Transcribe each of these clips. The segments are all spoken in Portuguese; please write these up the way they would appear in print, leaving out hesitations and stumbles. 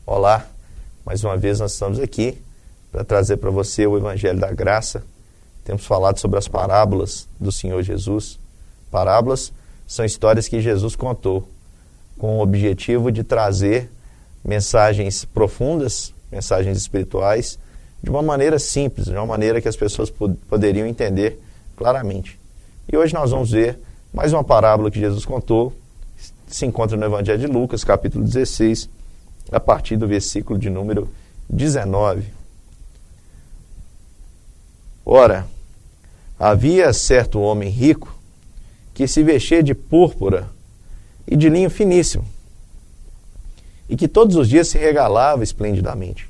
Olá, mais uma vez nós estamos aqui para trazer para você o Evangelho da Graça. Temos falado sobre as parábolas do Senhor Jesus. Parábolas são histórias que Jesus contou com o objetivo de trazer mensagens profundas, mensagens espirituais, de uma maneira simples, de uma maneira que as pessoas poderiam entender claramente. E hoje nós vamos ver mais uma parábola que Jesus contou, se encontra no Evangelho de Lucas, capítulo 16, a partir do versículo de número 19. Ora, havia certo homem rico que se vestia de púrpura e de linho finíssimo, e que todos os dias se regalava esplendidamente.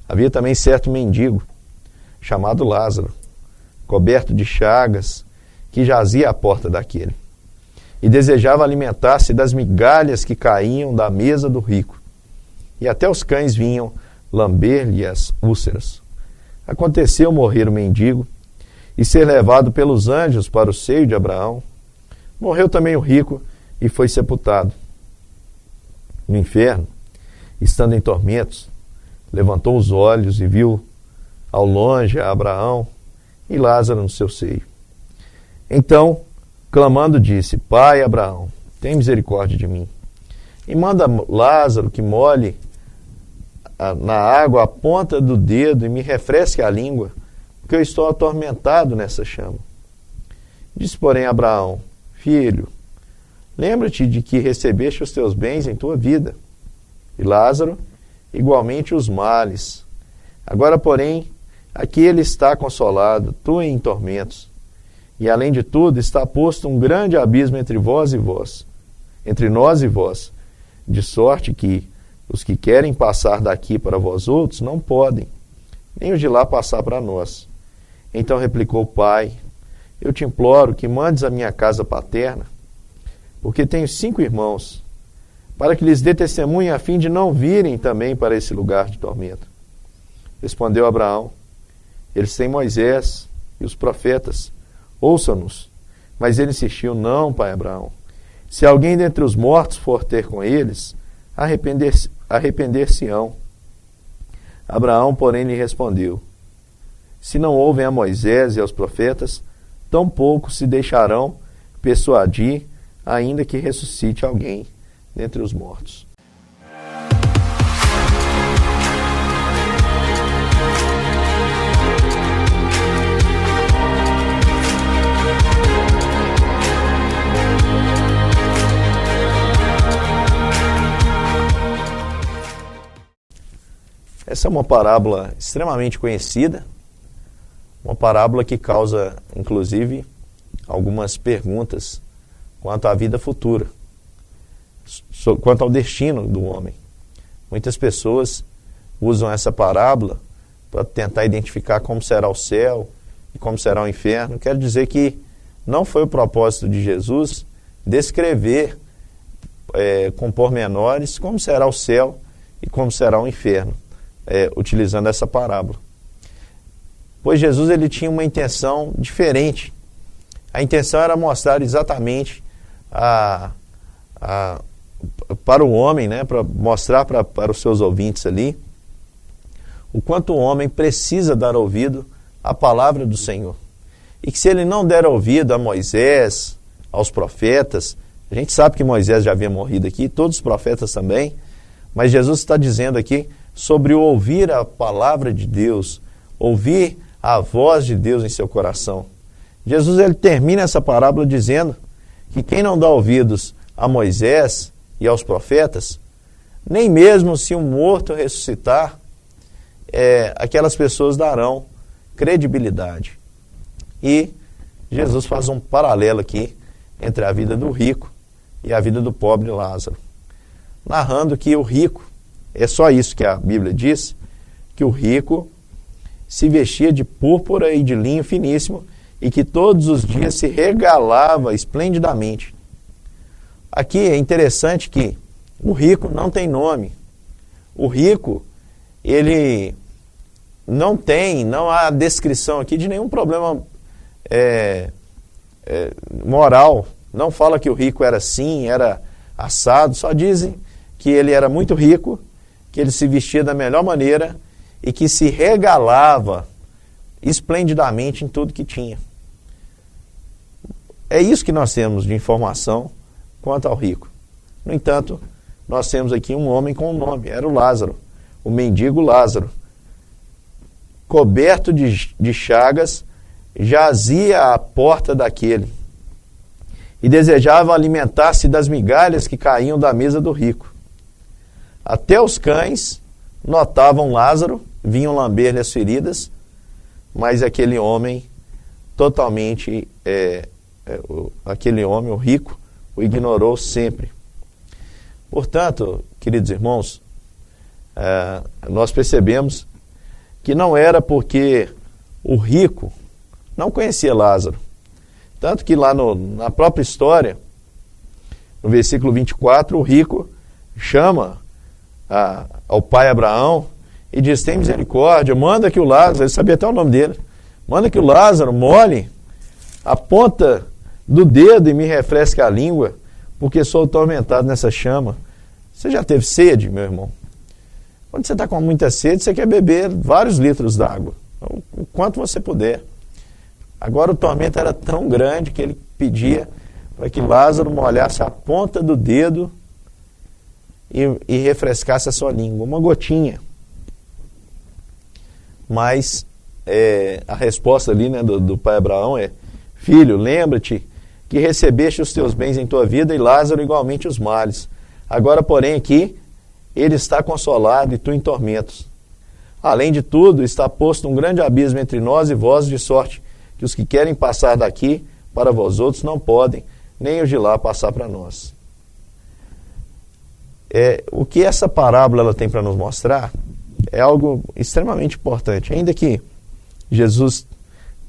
Havia também certo mendigo, chamado Lázaro, coberto de chagas, que jazia à porta daquele, e desejava alimentar-se das migalhas que caíam da mesa do rico, e até os cães vinham lamber-lhe as úlceras. Aconteceu morrer o mendigo e ser levado pelos anjos para o seio de Abraão. Morreu também o rico e foi sepultado. No inferno, estando em tormentos, levantou os olhos e viu ao longe a Abraão e Lázaro no seu seio. Então, clamando, disse: Pai Abraão, tem misericórdia de mim, e manda Lázaro que molhe na água a ponta do dedo e me refresque a língua, porque eu estou atormentado nessa chama. Disse, porém, Abraão: Filho, lembra-te de que recebeste os teus bens em tua vida, e Lázaro igualmente os males. Agora, porém, aqui ele está consolado, tu em tormentos. E, além de tudo, está posto um grande abismo entre vós e vós, entre nós e vós, de sorte que os que querem passar daqui para vós outros não podem, nem os de lá passar para nós. Então replicou o pai: Eu te imploro que mandes a minha casa paterna, porque tenho 5 irmãos, para que lhes dê testemunho a fim de não virem também para esse lugar de tormento. Respondeu Abraão: Eles têm Moisés e os profetas, ouçam-nos. Mas ele insistiu: Não, pai Abraão, se alguém dentre os mortos for ter com eles, arrepender-se-ão. Abraão, porém, lhe respondeu: Se não ouvem a Moisés e aos profetas, tampouco se deixarão persuadir, ainda que ressuscite alguém dentre os mortos. Essa é uma parábola extremamente conhecida, uma parábola que causa, inclusive, algumas perguntas quanto à vida futura, quanto ao destino do homem. Muitas pessoas usam essa parábola para tentar identificar como será o céu e como será o inferno. Quero dizer que não foi o propósito de Jesus descrever com pormenores como será o céu e como será o inferno, utilizando essa parábola. Pois Jesus ele tinha uma intenção diferente. A intenção era mostrar exatamente para o homem, né, para mostrar para os seus ouvintes ali, o quanto o homem precisa dar ouvido à palavra do Senhor. E que se ele não der ouvido a Moisés, aos profetas, a gente sabe que Moisés já havia morrido aqui, todos os profetas também, mas Jesus está dizendo aqui sobre o ouvir a palavra de Deus, ouvir a voz de Deus em seu coração. Jesus ele termina essa parábola dizendo que quem não dá ouvidos a Moisés e aos profetas, nem mesmo se um morto ressuscitar, aquelas pessoas darão credibilidade. E Jesus faz um paralelo aqui entre a vida do rico e a vida do pobre Lázaro, narrando que o rico, é só isso que a Bíblia diz, que o rico se vestia de púrpura e de linho finíssimo e que todos os dias se regalava esplendidamente. Aqui é interessante que o rico não tem nome. O rico, ele não há descrição aqui de nenhum problema moral. Não fala que o rico era assim, era assado, só dizem que ele era muito rico que ele se vestia da melhor maneira e que se regalava esplendidamente em tudo que tinha. É isso que nós temos de informação quanto ao rico. No entanto, nós temos aqui um homem com um nome, era o Lázaro, o mendigo Lázaro. Coberto de chagas, jazia à porta daquele e desejava alimentar-se das migalhas que caíam da mesa do rico. Até os cães notavam Lázaro, vinham lamber-lhe as feridas, mas aquele homem totalmente, aquele homem, o rico, o ignorou sempre. Portanto, queridos irmãos, nós percebemos que não era porque o rico não conhecia Lázaro. Tanto que lá na própria história, no versículo 24, o rico chama ao pai Abraão e diz: tem misericórdia, manda que o Lázaro, ele sabia até o nome dele, manda que o Lázaro molhe a ponta do dedo e me refresque a língua, porque sou atormentado nessa chama. Você já teve sede, meu irmão? Quando você está com muita sede, você quer beber vários litros d'água, o quanto você puder. Agora o tormento era tão grande que ele pedia para que Lázaro molhasse a ponta do dedo e refrescasse a sua língua, uma gotinha. Mas a resposta ali, né, do pai Abraão é: filho, lembra-te que recebeste os teus bens em tua vida e Lázaro igualmente os males. Agora, porém, aqui ele está consolado e tu em tormentos. Além de tudo, está posto um grande abismo entre nós e vós, de sorte que os que querem passar daqui para vós outros não podem, nem os de lá passar para nós. O que essa parábola ela tem para nos mostrar é algo extremamente importante. Ainda que Jesus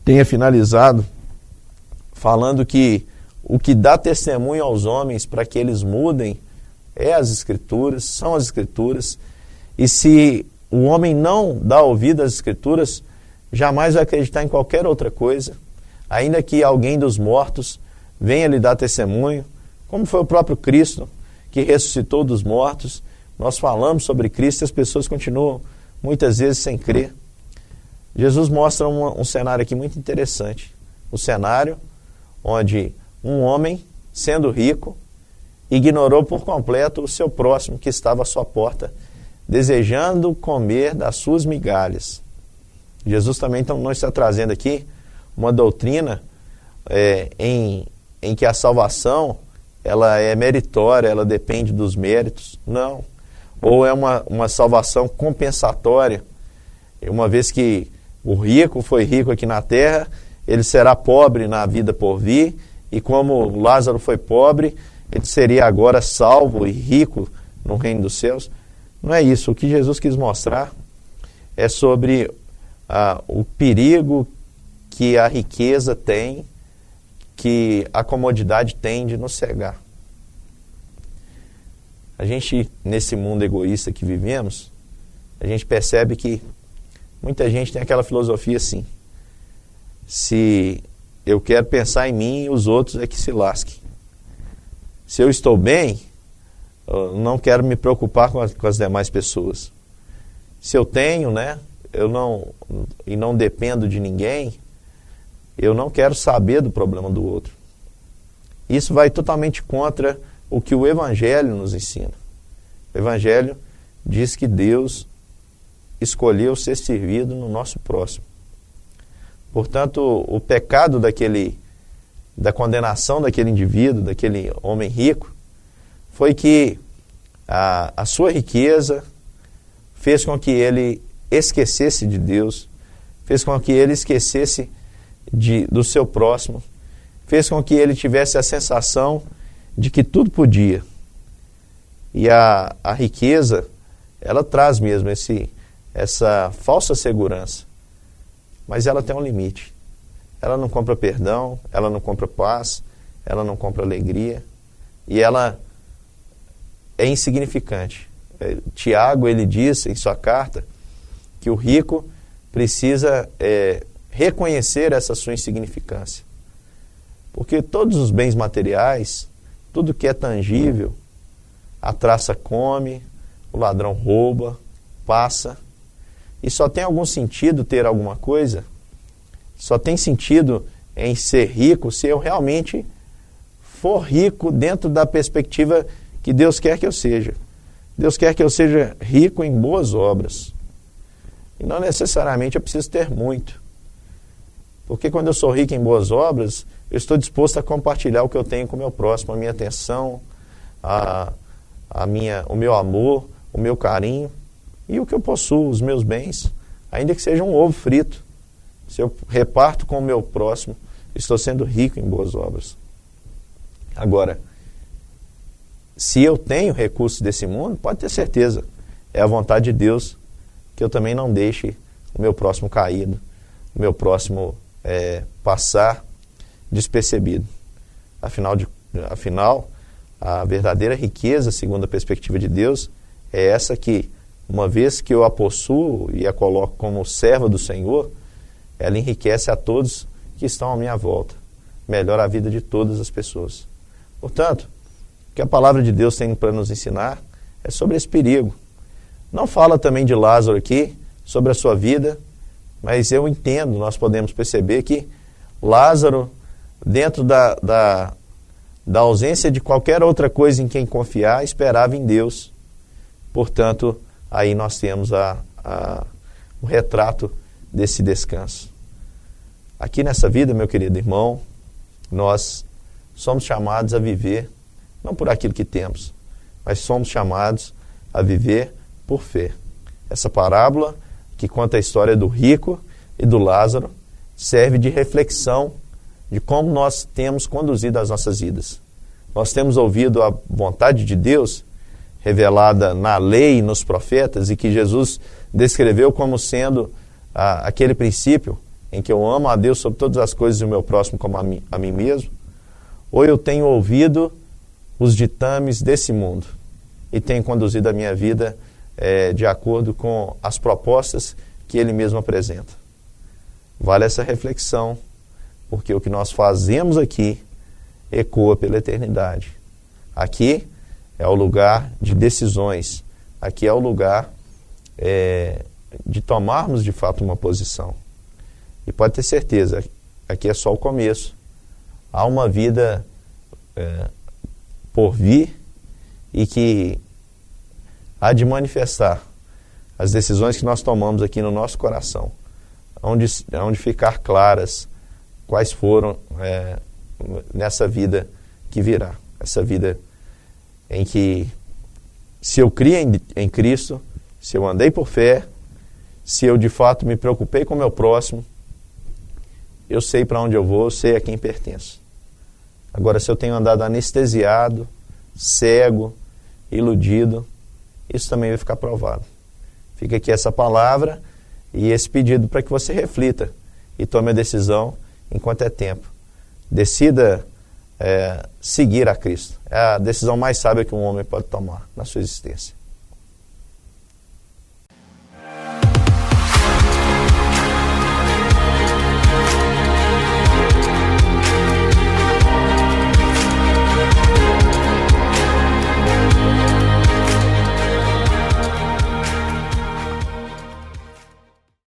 tenha finalizado falando que o que dá testemunho aos homens para que eles mudem as Escrituras, são as Escrituras, e se o homem não dá ouvido às Escrituras, jamais vai acreditar em qualquer outra coisa, ainda que alguém dos mortos venha lhe dar testemunho, como foi o próprio Cristo, que ressuscitou dos mortos. Nós falamos sobre Cristo e as pessoas continuam muitas vezes sem crer. Jesus mostra um cenário aqui muito interessante, o cenário onde um homem, sendo rico, ignorou por completo o seu próximo que estava à sua porta, desejando comer das suas migalhas. Jesus também então não está trazendo aqui uma doutrina em que a salvação ela é meritória, ela depende dos méritos. Não. Ou é uma salvação compensatória. Uma vez que o rico foi rico aqui na terra, ele será pobre na vida por vir, e como Lázaro foi pobre, ele seria agora salvo e rico no reino dos céus. Não é isso. O que Jesus quis mostrar é sobre o perigo que a riqueza tem, que a comodidade tem de nos cegar. A gente, nesse mundo egoísta que vivemos, a gente percebe que muita gente tem aquela filosofia assim: se eu quero pensar em mim, os outros é que se lasquem. Se eu estou bem, eu não quero me preocupar com as demais pessoas. Se eu tenho, né, e não dependo de ninguém, eu não quero saber do problema do outro. Isso vai totalmente contra o que o Evangelho nos ensina. O Evangelho diz que Deus escolheu ser servido no nosso próximo. Portanto, o pecado da condenação daquele indivíduo, daquele homem rico, foi que a sua riqueza fez com que ele esquecesse de Deus, fez com que ele esquecesse do seu próximo, fez com que ele tivesse a sensação de que tudo podia. E a riqueza, ela traz mesmo essa falsa segurança, mas ela tem um limite. Ela não compra perdão, ela não compra paz, ela não compra alegria, e ela é insignificante. Tiago, ele diz em sua carta que o rico precisa reconhecer essa sua insignificância. Porque todos os bens materiais, tudo que é tangível, a traça come, o ladrão rouba, passa, e só tem algum sentido ter alguma coisa, só tem sentido em ser rico se eu realmente for rico dentro da perspectiva que Deus quer que eu seja. Deus quer que eu seja rico em boas obras. E não necessariamente eu preciso ter muito. Porque quando eu sou rico em boas obras, eu estou disposto a compartilhar o que eu tenho com o meu próximo, a minha atenção, o meu amor, o meu carinho e o que eu possuo, os meus bens, ainda que seja um ovo frito. Se eu reparto com o meu próximo, estou sendo rico em boas obras. Agora, se eu tenho recursos desse mundo, pode ter certeza, é a vontade de Deus que eu também não deixe o meu próximo caído, o meu próximo passar despercebido. Afinal, a verdadeira riqueza, segundo a perspectiva de Deus, é essa que, uma vez que eu a possuo e a coloco como serva do Senhor, ela enriquece a todos que estão à minha volta, melhora a vida de todas as pessoas. Portanto, o que a palavra de Deus tem para nos ensinar é sobre esse perigo. Não fala também de Lázaro aqui, sobre a sua vida, mas eu entendo, nós podemos perceber que Lázaro, dentro da ausência de qualquer outra coisa em quem confiar, esperava em Deus. Portanto, aí nós temos o retrato desse descanso. Aqui nessa vida, meu querido irmão, nós somos chamados a viver, não por aquilo que temos, mas somos chamados a viver por fé. Essa parábola que conta a história do rico e do Lázaro serve de reflexão de como nós temos conduzido as nossas vidas. Nós temos ouvido a vontade de Deus revelada na lei e nos profetas e que Jesus descreveu como sendo aquele princípio em que eu amo a Deus sobre todas as coisas e o meu próximo como a mim mesmo, ou eu tenho ouvido os ditames desse mundo e tenho conduzido a minha vida de acordo com as propostas que ele mesmo apresenta. Vale essa reflexão, porque o que nós fazemos aqui ecoa pela eternidade. Aqui é o lugar de decisões, aqui é o lugar de tomarmos de fato uma posição. E pode ter certeza, aqui é só o começo. Há uma vida por vir e que há de manifestar as decisões que nós tomamos aqui no nosso coração, onde ficar claras quais foram nessa vida que virá, essa vida em que, se eu criei em Cristo, se eu andei por fé, se eu de fato me preocupei com o meu próximo, eu sei para onde eu vou, eu sei a quem pertenço. Agora, se eu tenho andado anestesiado, cego, iludido, isso também vai ficar provado. Fica aqui essa palavra e esse pedido para que você reflita e tome a decisão enquanto é tempo. Decida seguir a Cristo. É a decisão mais sábia que um homem pode tomar na sua existência.